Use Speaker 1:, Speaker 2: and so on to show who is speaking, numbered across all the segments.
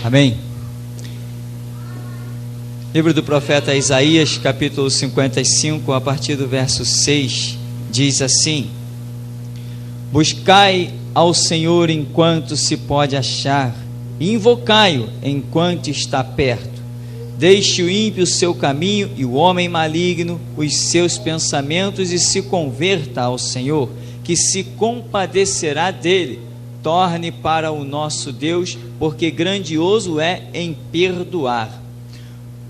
Speaker 1: Amém? Livro do profeta Isaías, capítulo 55, a partir do verso 6, diz assim: Buscai ao Senhor enquanto se pode achar, e invocai-o enquanto está perto. Deixe o ímpio o seu caminho e o homem maligno os seus pensamentos, e se converta ao Senhor, que se compadecerá dele. Torne para o nosso Deus, porque grandioso é em perdoar.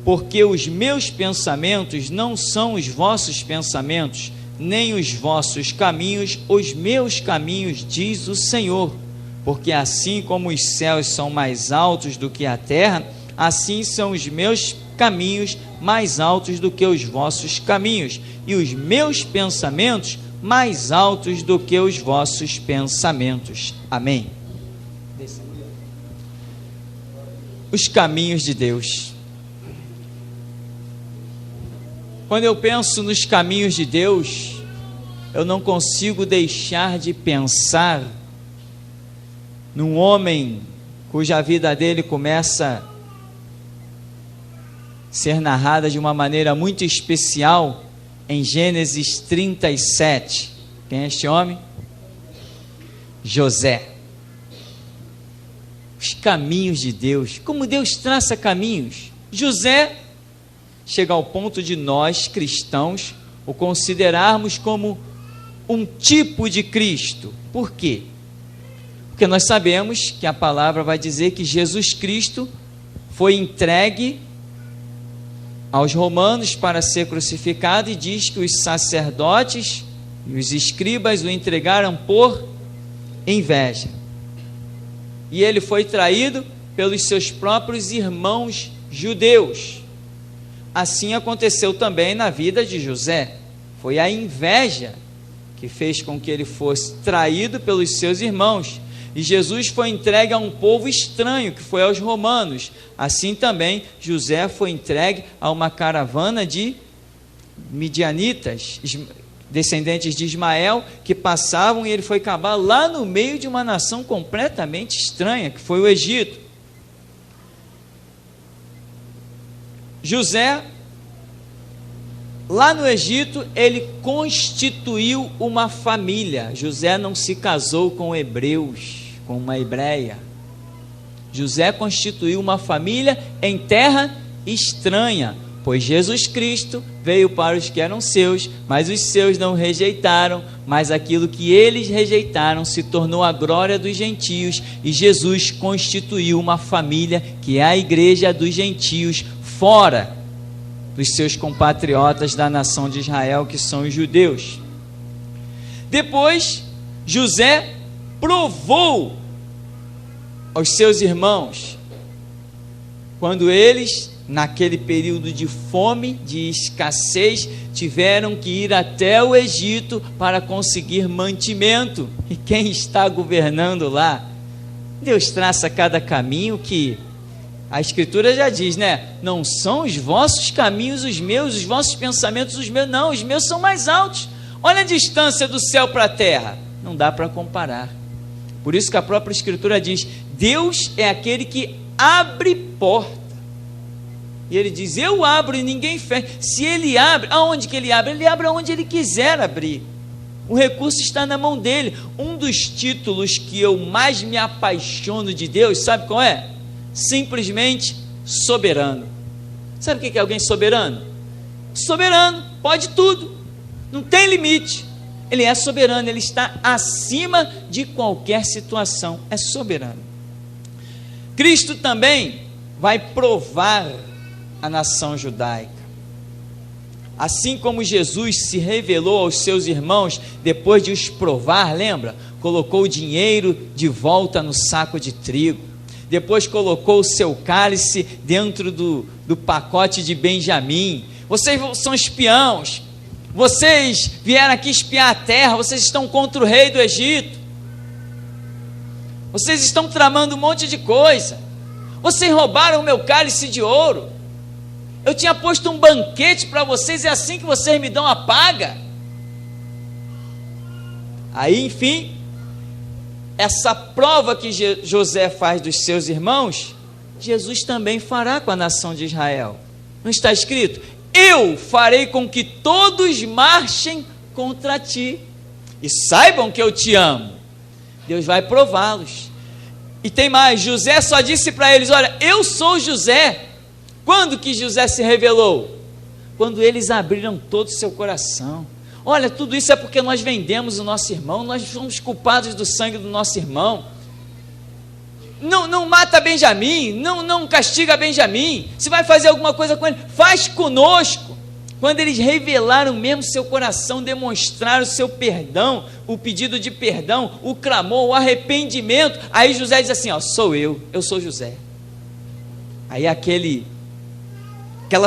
Speaker 1: Porque os meus pensamentos não são os vossos pensamentos, nem os vossos caminhos os meus caminhos, diz o Senhor. Porque assim como os céus são mais altos do que a terra, assim são os meus caminhos mais altos do que os vossos caminhos, e os meus pensamentos mais altos do que os vossos pensamentos. Amém. Os caminhos de Deus. Quando eu penso nos caminhos de Deus, eu não consigo deixar de pensar num homem cuja vida dele começa a ser narrada de uma maneira muito especial em Gênesis 37. Quem é este homem? José. Os caminhos de Deus, como Deus traça caminhos. José chega ao ponto de nós, cristãos, o considerarmos como um tipo de Cristo. Por quê? Porque nós sabemos que a palavra vai dizer que Jesus Cristo foi entregue aos romanos para ser crucificado, e diz que os sacerdotes e os escribas o entregaram por inveja. E ele foi traído pelos seus próprios irmãos judeus. Assim aconteceu também na vida de José. Foi a inveja que fez com que ele fosse traído pelos seus irmãos. E Jesus foi entregue a um povo estranho, que foi aos romanos. Assim também José foi entregue a uma caravana de midianitas, descendentes de Ismael, que passavam, e ele foi acabar lá no meio de uma nação completamente estranha, que foi o Egito. José, lá no Egito, ele constituiu uma família. José não se casou com hebreus, com uma hebreia. José constituiu uma família em terra estranha, pois Jesus Cristo veio para os que eram seus, mas os seus não rejeitaram, mas aquilo que eles rejeitaram se tornou a glória dos gentios, e Jesus constituiu uma família que é a igreja dos gentios, fora dos seus compatriotas da nação de Israel, que são os judeus. Depois, José provou aos seus irmãos, quando eles, naquele período de fome, de escassez, tiveram que ir até o Egito para conseguir mantimento. E quem está governando lá? Deus traça cada caminho que a Escritura já diz, né? Não são os vossos caminhos os meus, os vossos pensamentos os meus. Não, os meus são mais altos. Olha a distância do céu para a terra. Não dá para comparar. Por isso que a própria Escritura diz: Deus é aquele que abre porta. E ele diz: eu abro e ninguém fecha. Se ele abre, aonde que ele abre? Ele abre aonde ele quiser abrir. O recurso está na mão dele. Um dos títulos que eu mais me apaixono de Deus, sabe qual é? Simplesmente soberano. Sabe o que é alguém soberano? Soberano, pode tudo, não tem limite. Ele é soberano, ele está acima de qualquer situação, é soberano. Cristo também vai provar a nação judaica. Assim como Jesus se revelou aos seus irmãos depois de os provar, lembra? Colocou o dinheiro de volta no saco de trigo. Depois colocou o seu cálice dentro do pacote de Benjamim. Vocês são espiãos. Vocês vieram aqui espiar a terra. Vocês estão contra o rei do Egito. Vocês estão tramando um monte de coisa. Vocês roubaram o meu cálice de ouro. Eu tinha posto um banquete para vocês. É assim que vocês me dão a paga? Aí, enfim, essa prova que José faz dos seus irmãos Jesus também fará com a nação de Israel. Não está escrito? Eu farei com que todos marchem contra ti e saibam que eu te amo. Deus vai prová-los. E tem mais, José só disse para eles, olha, eu sou José. Quando que José se revelou? Quando eles abriram todo o seu coração. Olha, tudo isso é porque nós vendemos o nosso irmão, nós somos culpados do sangue do nosso irmão. Não mata Benjamim, não castiga Benjamim. Se vai fazer alguma coisa com ele, faz conosco. Quando eles revelaram mesmo seu coração, demonstraram o seu perdão, o pedido de perdão, o clamor, o arrependimento, aí José diz assim, ó, eu sou José. Aí aquela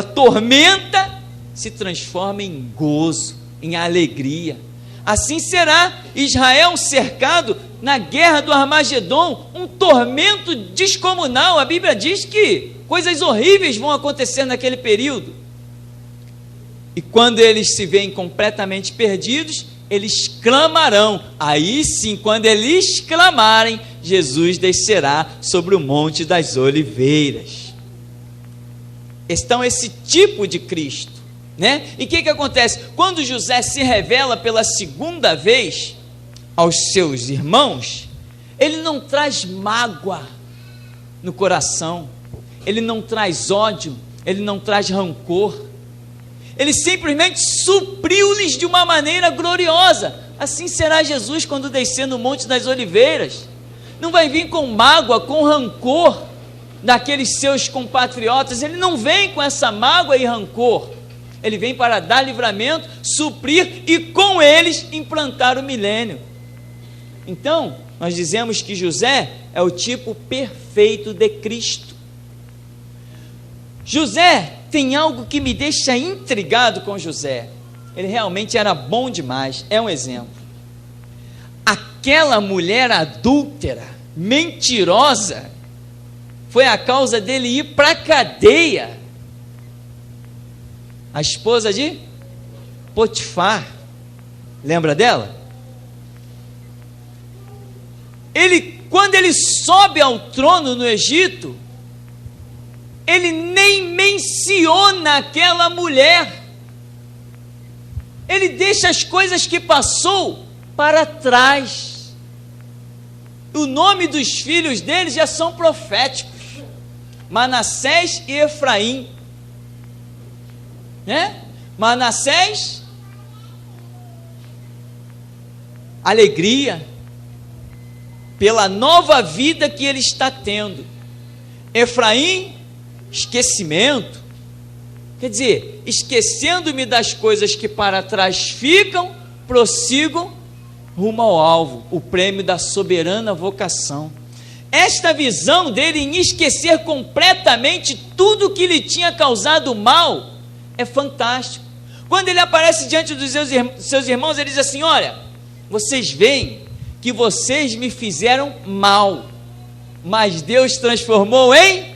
Speaker 1: tormenta se transforma em gozo, em alegria. Assim será Israel cercado na guerra do Armagedon, um tormento descomunal. A Bíblia diz que coisas horríveis vão acontecer naquele período. E quando eles se veem completamente perdidos, eles clamarão. Aí sim, quando eles clamarem, Jesus descerá sobre o Monte das Oliveiras. Então, esse tipo de Cristo, né? E o que acontece? Quando José se revela pela segunda vez aos seus irmãos, ele não traz mágoa no coração, ele não traz ódio, ele não traz rancor, ele simplesmente supriu-lhes de uma maneira gloriosa. Assim será Jesus quando descer no Monte das Oliveiras. Não vai vir com mágoa, com rancor daqueles seus compatriotas, ele não vem com essa mágoa e rancor, ele vem para dar livramento, suprir e com eles implantar o milênio. Então, nós dizemos que José é o tipo perfeito de Cristo. José tem algo que me deixa intrigado com José. Ele realmente era bom demais. É um exemplo. Aquela mulher adúltera, mentirosa, foi a causa dele ir para a cadeia. A esposa de Potifar, lembra dela? Quando ele sobe ao trono no Egito, ele nem menciona aquela mulher, ele deixa as coisas que passou para trás. O nome dos filhos dele já são proféticos, Manassés e Efraim, né? Manassés, alegria pela nova vida que ele está tendo. Efraim, esquecimento, quer dizer, esquecendo-me das coisas que para trás ficam, prossigam rumo ao alvo, o prêmio da soberana vocação. Esta visão dele em esquecer completamente tudo que lhe tinha causado mal é fantástico. Quando ele aparece diante dos seus irmãos, ele diz assim, olha, vocês veem que vocês me fizeram mal, mas Deus transformou em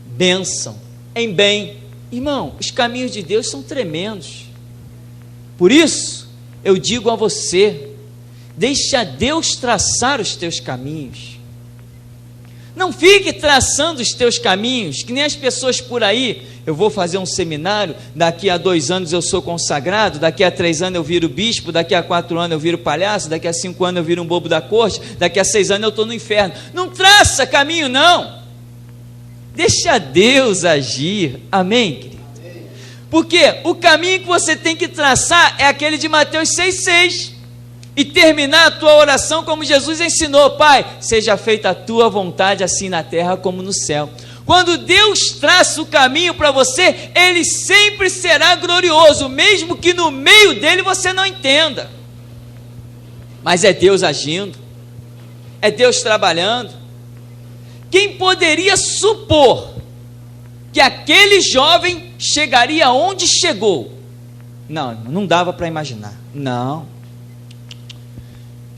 Speaker 1: bênção, em bem. Irmão, os caminhos de Deus são tremendos. Por isso, eu digo a você, deixa Deus traçar os teus caminhos. Não fique traçando os teus caminhos, que nem as pessoas por aí. Eu vou fazer um seminário, daqui a 2 anos eu sou consagrado, daqui a 3 anos eu viro bispo, daqui a 4 anos eu viro palhaço, daqui a 5 anos eu viro um bobo da corte, daqui a 6 anos eu estou no inferno. Não traça caminho não, deixa Deus agir, amém, querido? Porque o caminho que você tem que traçar é aquele de Mateus 6,6, e terminar a tua oração como Jesus ensinou, Pai, seja feita a tua vontade assim na terra como no céu. Quando Deus traça o caminho para você, ele sempre será glorioso, mesmo que no meio dele você não entenda, mas é Deus agindo, é Deus trabalhando. Quem poderia supor que aquele jovem chegaria onde chegou? Não dava para imaginar, não.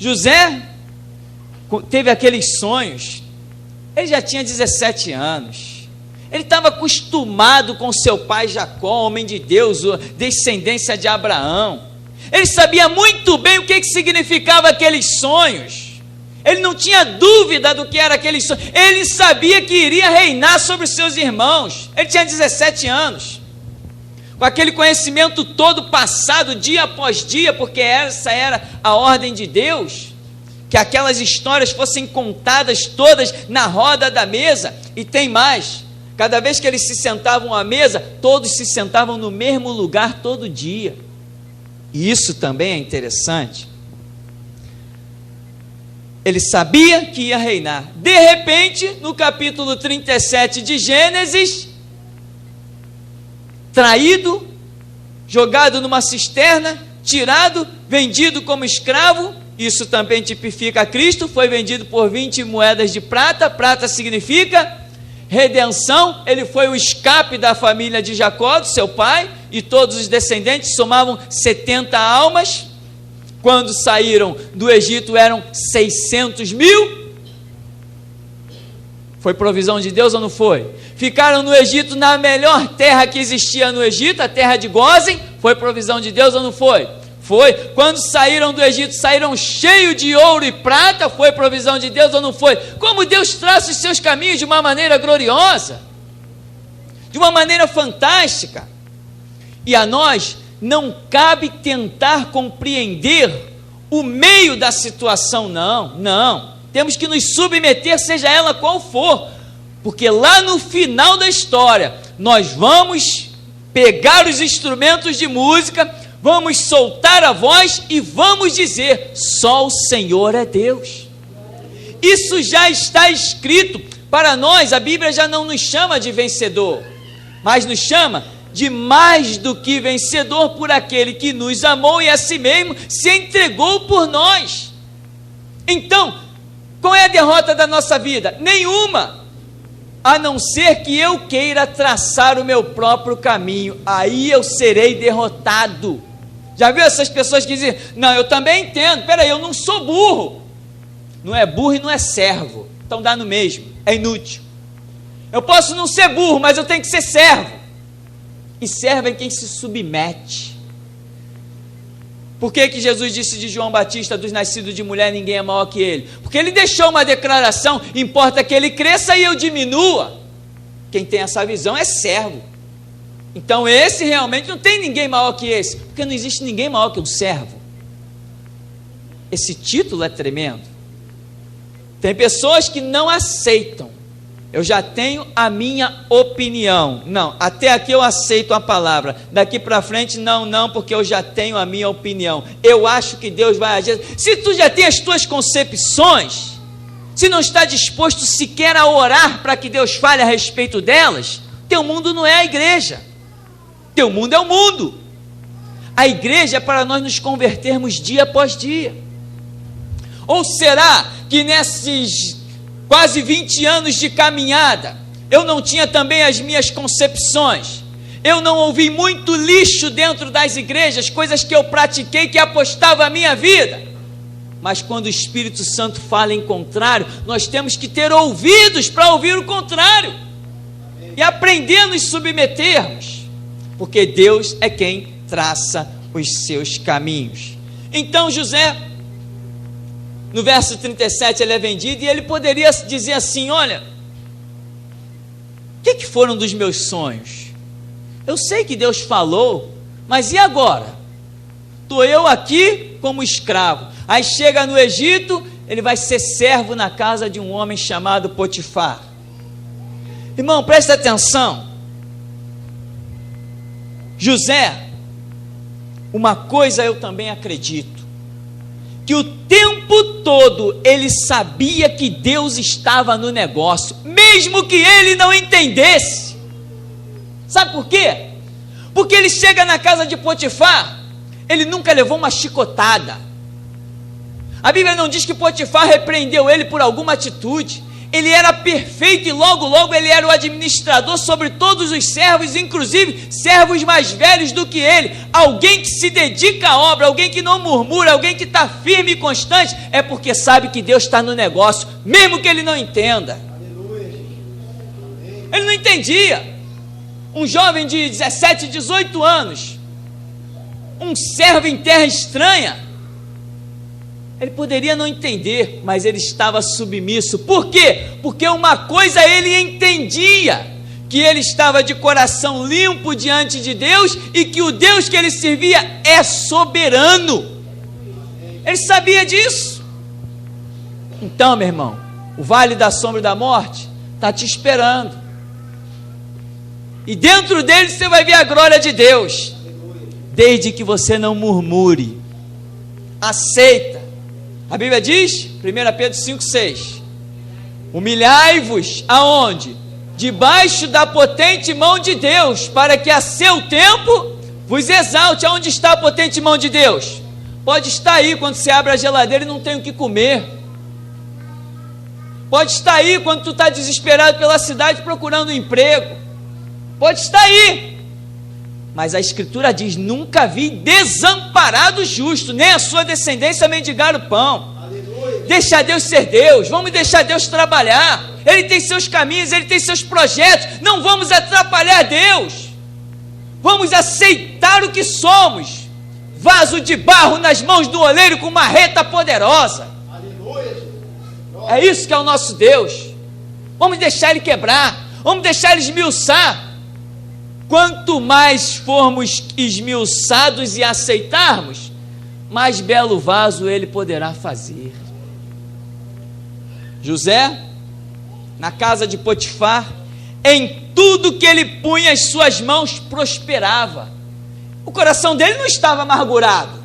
Speaker 1: José teve aqueles sonhos, ele já tinha 17 anos, ele estava acostumado com seu pai Jacó, homem de Deus, descendência de Abraão, ele sabia muito bem o que significava aqueles sonhos, Ele não tinha dúvida do que era aquele sonho. Ele sabia que iria reinar sobre os seus irmãos. Ele tinha 17 anos. Com aquele conhecimento todo passado, dia após dia, porque essa era a ordem de Deus, que aquelas histórias fossem contadas todas na roda da mesa. E tem mais, cada vez que eles se sentavam à mesa, todos se sentavam no mesmo lugar todo dia. E isso também é interessante. Ele sabia que ia reinar. De repente, no capítulo 37 de Gênesis, traído, jogado numa cisterna, tirado, vendido como escravo, isso também tipifica Cristo, foi vendido por 20 moedas de prata, prata significa redenção, ele foi o escape da família de Jacó, do seu pai, e todos os descendentes somavam 70 almas, quando saíram do Egito eram 600 mil, foi provisão de Deus ou não foi? Ficaram no Egito, na melhor terra que existia no Egito, a terra de Gósen, foi provisão de Deus ou não foi? Foi. Quando saíram do Egito, saíram cheios de ouro e prata, foi provisão de Deus ou não foi? Como Deus traça os seus caminhos de uma maneira gloriosa, de uma maneira fantástica, e a nós não cabe tentar compreender o meio da situação, não, temos que nos submeter, seja ela qual for, porque lá no final da história, nós vamos pegar os instrumentos de música, vamos soltar a voz e vamos dizer, só o Senhor é Deus. Isso já está escrito, para nós a Bíblia já não nos chama de vencedor, mas nos chama de mais do que vencedor por aquele que nos amou e a si mesmo se entregou por nós. Então, qual é a derrota da nossa vida? Nenhuma, a não ser que eu queira traçar o meu próprio caminho, aí eu serei derrotado. Já viu essas pessoas que dizem, não, eu também entendo, peraí, eu não sou burro. Não é burro e não é servo, então dá no mesmo, é inútil. Eu posso não ser burro, mas eu tenho que ser servo. E servo é quem se submete. Por que Jesus disse de João Batista, dos nascidos de mulher, ninguém é maior que ele? Porque ele deixou uma declaração, importa que ele cresça e eu diminua. Quem tem essa visão é servo. Então esse realmente não tem ninguém maior que esse, porque não existe ninguém maior que um servo. Esse título é tremendo. Tem pessoas que não aceitam. Eu já tenho a minha opinião. Não, até aqui eu aceito a palavra. Daqui para frente, não, porque eu já tenho a minha opinião. Eu acho que Deus vai agir. Se tu já tem as tuas concepções, se não está disposto sequer a orar para que Deus fale a respeito delas, teu mundo não é a igreja. Teu mundo é o mundo. A igreja é para nós nos convertermos dia após dia. Ou será que nesses quase 20 anos de caminhada, eu não tinha também as minhas concepções? Eu não ouvi muito lixo dentro das igrejas, coisas que eu pratiquei, que apostava a minha vida. Mas quando o Espírito Santo fala em contrário, nós temos que ter ouvidos para ouvir o contrário. E aprender a nos submetermos, porque Deus é quem traça os seus caminhos. Então José, no verso 37, ele é vendido, e ele poderia dizer assim, olha, o que foram dos meus sonhos? Eu sei que Deus falou, mas e agora? Estou eu aqui como escravo, aí chega no Egito, ele vai ser servo na casa de um homem chamado Potifar. Irmão, presta atenção, José, uma coisa eu também acredito, que o tempo todo ele sabia que Deus estava no negócio, mesmo que ele não entendesse. Sabe por quê? Porque ele chega na casa de Potifar, ele nunca levou uma chicotada. A Bíblia não diz que Potifar repreendeu ele por alguma atitude. Ele era perfeito e logo ele era o administrador sobre todos os servos, inclusive servos mais velhos do que ele. Alguém que se dedica à obra, alguém que não murmura, alguém que está firme e constante, é porque sabe que Deus está no negócio, mesmo que ele não entenda. Ele não entendia. Um jovem de 17, 18 anos, um servo em terra estranha, Ele poderia não entender, mas ele estava submisso. Por quê? Porque uma coisa ele entendia, que ele estava de coração limpo diante de Deus e que o Deus que ele servia é soberano. Ele sabia disso. Então, meu irmão, o vale da sombra da morte está te esperando. E dentro dele você vai ver a glória de Deus. Desde que você não murmure. Aceita. A Bíblia diz, 1 Pedro 5,6: humilhai-vos aonde? Debaixo da potente mão de Deus, para que a seu tempo vos exalte. Aonde está a potente mão de Deus? Pode estar aí quando você abre a geladeira e não tem o que comer. Pode estar aí quando tu está desesperado pela cidade procurando um emprego. Pode estar aí. Mas a Escritura diz, nunca vi desamparado justo, nem a sua descendência mendigar o pão. Aleluia. Deixa Deus ser Deus, vamos deixar Deus trabalhar. Ele tem seus caminhos, Ele tem seus projetos, não vamos atrapalhar Deus. Vamos aceitar o que somos, vaso de barro nas mãos do oleiro com uma reta poderosa. Aleluia. É isso que é o nosso Deus. Vamos deixar Ele quebrar, vamos deixar Ele esmiuçar. Quanto mais formos esmiuçados e aceitarmos, mais belo vaso Ele poderá fazer. José, na casa de Potifar, em tudo que ele punha as suas mãos, prosperava. O coração dele não estava amargurado,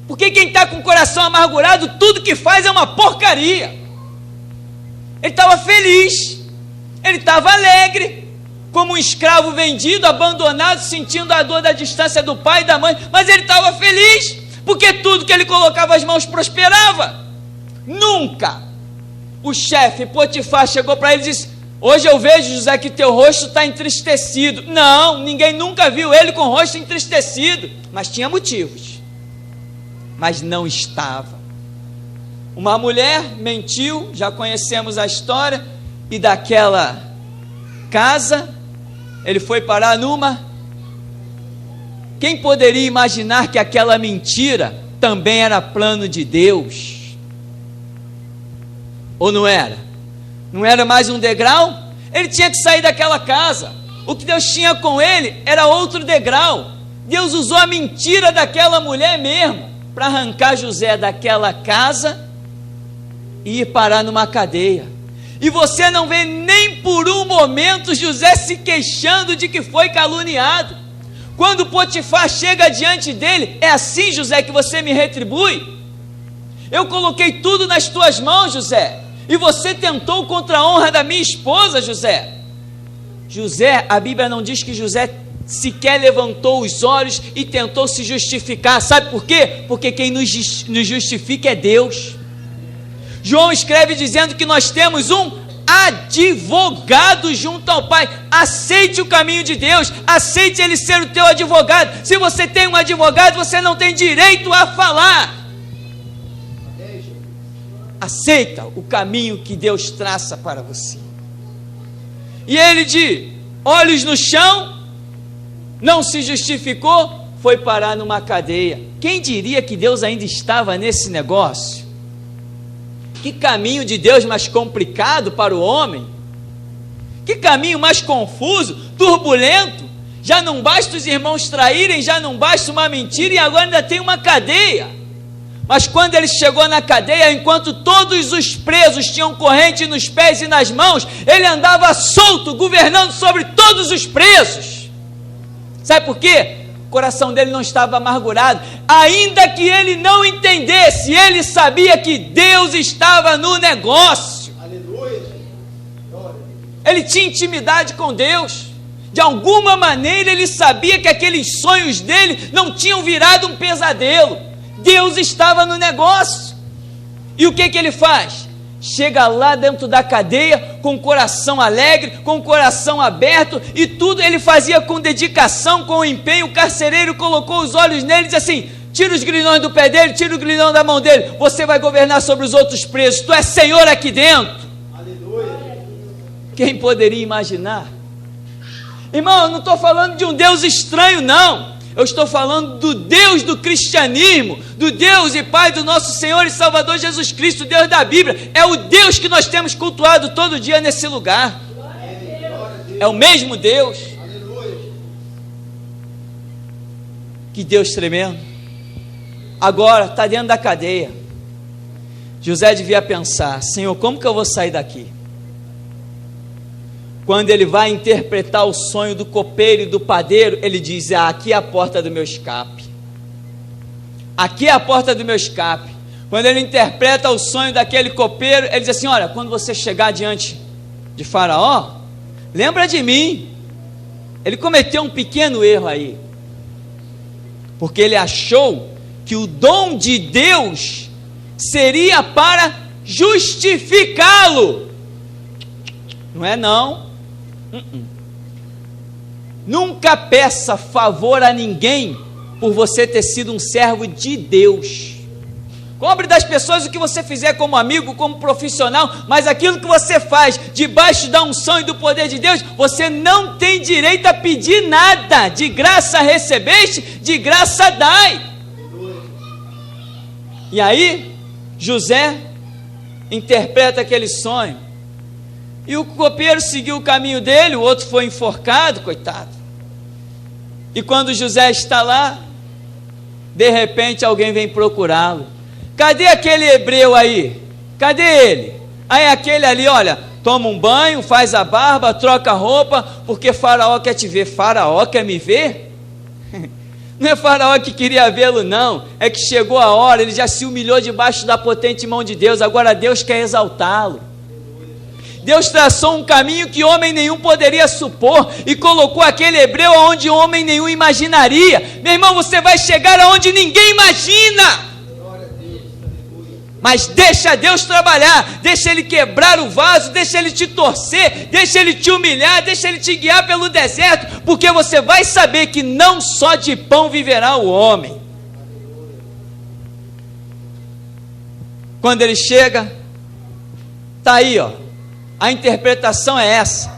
Speaker 1: porque quem está com o coração amargurado, tudo que faz é uma porcaria. Ele estava feliz, ele estava alegre, como um escravo vendido, abandonado, sentindo a dor da distância do pai e da mãe, mas ele estava feliz, porque tudo que ele colocava as mãos prosperava. Nunca o chefe Potifar chegou para ele e disse, hoje eu vejo, José, que teu rosto está entristecido. Não, ninguém nunca viu ele com o rosto entristecido, mas tinha motivos, mas não estava. Uma mulher mentiu, já conhecemos a história, e daquela casa ele foi parar numa. Quem poderia imaginar que aquela mentira também era plano de Deus? Ou não era? Não era mais um degrau? Ele tinha que sair daquela casa. O que Deus tinha com ele era outro degrau. Deus usou a mentira daquela mulher mesmo para arrancar José daquela casa e ir parar numa cadeia. E você não vê nem por um momento José se queixando de que foi caluniado. Quando Potifar chega diante dele, é assim, José, que você me retribui? Eu coloquei tudo nas tuas mãos, José, e você tentou contra a honra da minha esposa, José. José, a Bíblia não diz que José sequer levantou os olhos e tentou se justificar. Sabe por quê? Porque quem nos justifica é Deus. João escreve dizendo que nós temos um advogado junto ao Pai. Aceite o caminho de Deus, aceite Ele ser o teu advogado. Se você tem um advogado, você não tem direito a falar. Aceita o caminho que Deus traça para você. E ele, de olhos no chão, não se justificou, foi parar numa cadeia. Quem diria que Deus ainda estava nesse negócio? Que caminho de Deus mais complicado para o homem? Que caminho mais confuso, turbulento? Já não basta os irmãos traírem, já não basta uma mentira e agora ainda tem uma cadeia. Mas quando ele chegou na cadeia, enquanto todos os presos tinham corrente nos pés e nas mãos, ele andava solto, governando sobre todos os presos. Sabe por quê? O coração dele não estava amargurado. Ainda que ele não entendesse, ele sabia que Deus estava no negócio. Aleluia. Ele tinha intimidade com Deus. De alguma maneira ele sabia que aqueles sonhos dele não tinham virado um pesadelo. Deus estava no negócio. E o que ele faz? Chega lá dentro da cadeia com o coração alegre, com o coração aberto, e tudo ele fazia com dedicação, com empenho. O carcereiro colocou os olhos nele e disse assim: tira os grilhões do pé dele, tira o grilhão da mão dele, você vai governar sobre os outros presos, tu és Senhor aqui dentro. Aleluia. Quem poderia imaginar? Irmão, eu não estou falando de um Deus estranho, não. Eu estou falando do Deus do cristianismo, do Deus e Pai do nosso Senhor e Salvador Jesus Cristo, Deus da Bíblia. É o Deus que nós temos cultuado todo dia nesse lugar. É o mesmo Deus. Que Deus tremendo. Agora está dentro da cadeia. José devia pensar: Senhor, como que eu vou sair daqui? Quando ele vai interpretar o sonho do copeiro e do padeiro, ele diz: aqui é a porta do meu escape. Aqui é a porta do meu escape. Quando ele interpreta o sonho daquele copeiro, ele diz assim: olha, quando você chegar diante de Faraó, lembra de mim. Ele cometeu um pequeno erro aí, porque ele achou que o dom de Deus seria para justificá-lo. Não é não. Nunca peça favor a ninguém por você ter sido um servo de Deus. Cobre das pessoas o que você fizer como amigo, como profissional, mas aquilo que você faz debaixo da unção e do poder de Deus, você não tem direito a pedir nada. De graça recebeste, de graça dai. E aí José interpreta aquele sonho, e o copeiro seguiu o caminho dele, o outro foi enforcado, coitado. E quando José está lá, de repente alguém vem procurá-lo. Cadê aquele hebreu aí? Cadê ele? Aí aquele ali, olha, toma um banho, faz a barba, troca a roupa, porque Faraó quer te ver. Faraó quer me ver? Não é Faraó que queria vê-lo, não. É que chegou a hora, ele já se humilhou debaixo da potente mão de Deus. Agora Deus quer exaltá-lo. Deus traçou um caminho que homem nenhum poderia supor e colocou aquele hebreu onde homem nenhum imaginaria. Meu irmão, você vai chegar aonde ninguém imagina. Mas deixa Deus trabalhar, deixa Ele quebrar o vaso, deixa Ele te torcer, deixa Ele te humilhar, deixa Ele te guiar pelo deserto, porque você vai saber que não só de pão viverá o homem. Quando ele chega, está aí, ó. A interpretação é essa: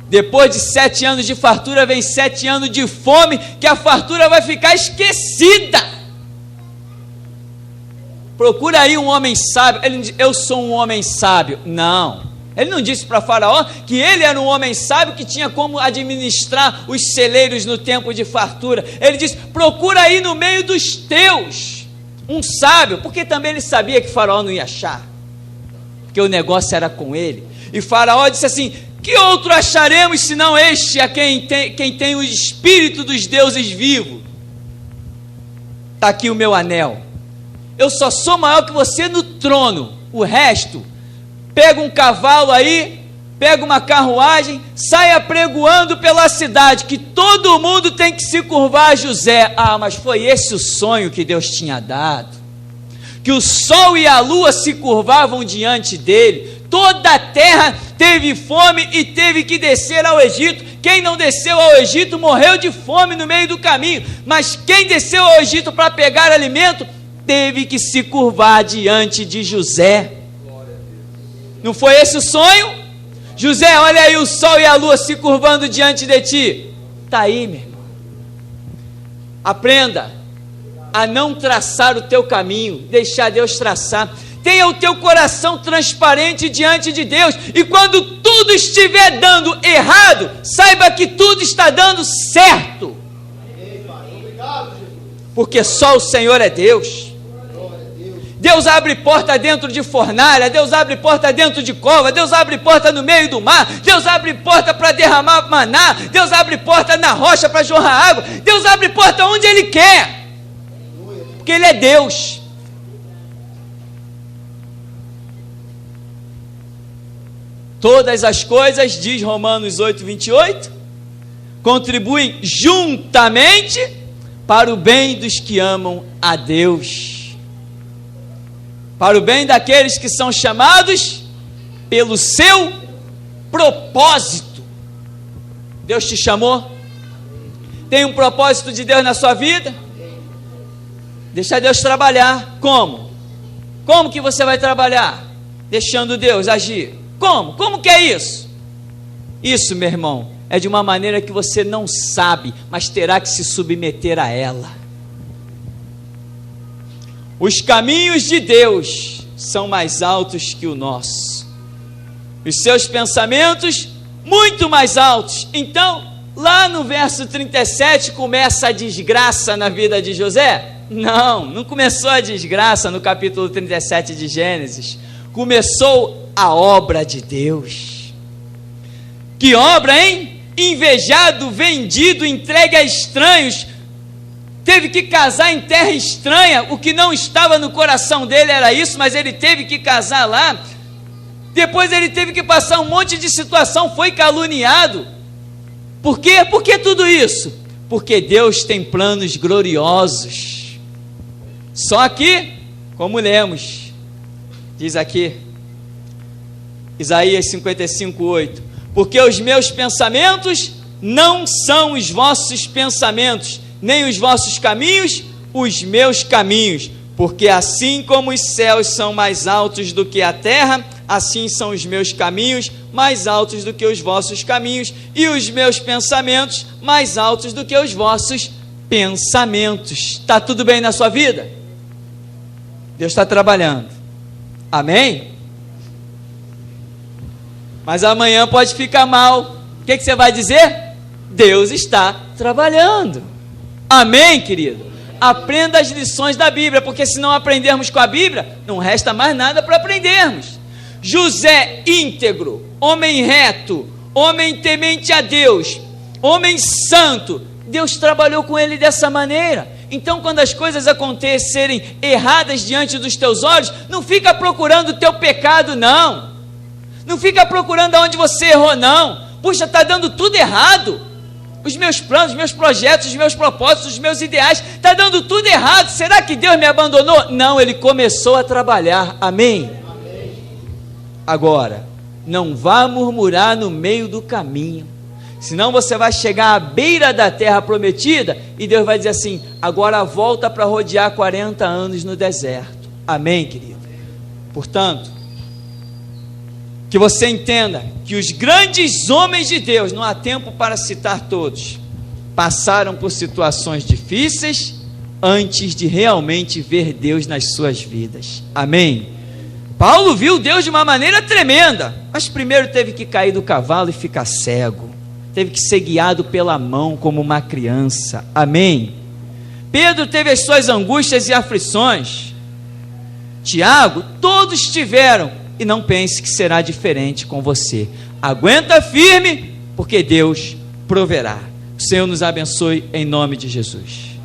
Speaker 1: depois de 7 anos de fartura, vem 7 anos de fome, que a fartura vai ficar esquecida. Procura aí um homem sábio. Ele não diz: eu sou um homem sábio. Não, ele não disse para Faraó que ele era um homem sábio que tinha como administrar os celeiros no tempo de fartura. Ele disse: procura aí no meio dos teus um sábio, porque também ele sabia que Faraó não ia achar, porque o negócio era com ele. E Faraó disse assim: que outro acharemos senão este, a quem tem o espírito dos deuses vivos? Está aqui o meu anel. Eu só sou maior que você no trono. O resto, pega um cavalo aí, pega uma carruagem, sai apregoando pela cidade, que todo mundo tem que se curvar a José. Ah, mas foi esse o sonho que Deus tinha dado, que o sol e a lua se curvavam diante dele. Toda a terra teve fome e teve que descer ao Egito. Quem não desceu ao Egito morreu de fome no meio do caminho, mas quem desceu ao Egito para pegar alimento teve que se curvar diante de José. Não foi esse o sonho? José, olha aí o sol e a lua se curvando diante de ti. Está aí, meu irmão. Aprenda a não traçar o teu caminho, deixar Deus traçar. Tenha o teu coração transparente diante de Deus, e quando tudo estiver dando errado, saiba que tudo está dando certo, porque só o Senhor é Deus. Deus abre porta dentro de fornalha, Deus abre porta dentro de cova, Deus abre porta no meio do mar, Deus abre porta para derramar maná, Deus abre porta na rocha para jorrar água, Deus abre porta onde Ele quer, porque Ele é Deus. Todas as coisas, diz Romanos 8:28, contribuem juntamente para o bem dos que amam a Deus, para o bem daqueles que são chamados pelo seu propósito. Deus te chamou? Tem um propósito de Deus na sua vida? Deixa Deus trabalhar. Como? Como que você vai trabalhar? Deixando Deus agir. Como? Como que é isso? Isso, meu irmão, é de uma maneira que você não sabe, mas terá que se submeter a ela. Os caminhos de Deus são mais altos que o nosso, os seus pensamentos muito mais altos. Então, lá no verso 37 começa a desgraça na vida de José? Não começou a desgraça no capítulo 37 de Gênesis. Começou a obra de Deus. Que obra, hein? Invejado, vendido, entregue a estranhos, teve que casar em terra estranha. O que não estava no coração dele era isso, mas ele teve que casar lá. Depois ele teve que passar um monte de situação, foi caluniado. Por quê? Por que tudo isso? Porque Deus tem planos gloriosos. Só que, como lemos, diz aqui, Isaías 55:8, porque os meus pensamentos não são os vossos pensamentos, nem os vossos caminhos, os meus caminhos, porque assim como os céus são mais altos do que a terra, assim são os meus caminhos mais altos do que os vossos caminhos, e os meus pensamentos mais altos do que os vossos pensamentos. Está tudo bem na sua vida? Deus está trabalhando, amém? Mas amanhã pode ficar mal. O que você vai dizer? Deus está trabalhando, amém, querido? Aprenda as lições da Bíblia, porque se não aprendermos com a Bíblia, não resta mais nada para aprendermos. José íntegro, homem reto, homem temente a Deus, homem santo, Deus trabalhou com ele dessa maneira. Então, quando as coisas acontecerem erradas diante dos teus olhos, não fica procurando o teu pecado, não fica procurando aonde você errou, não. Puxa, está dando tudo errado, os meus planos, os meus projetos, os meus propósitos, os meus ideais, está dando tudo errado, será que Deus me abandonou? Não, Ele começou a trabalhar, amém? Agora, não vá murmurar no meio do caminho, senão você vai chegar à beira da terra prometida, e Deus vai dizer assim, agora volta para rodear 40 anos no deserto, amém, querido? Portanto, que você entenda que os grandes homens de Deus, não há tempo para citar todos, passaram por situações difíceis, antes de realmente ver Deus nas suas vidas, amém? Paulo viu Deus de uma maneira tremenda, mas primeiro teve que cair do cavalo e ficar cego, teve que ser guiado pela mão como uma criança, amém? Pedro teve as suas angústias e aflições, Tiago, todos tiveram, e não pense que será diferente com você. Aguenta firme, porque Deus proverá. O Senhor nos abençoe em nome de Jesus.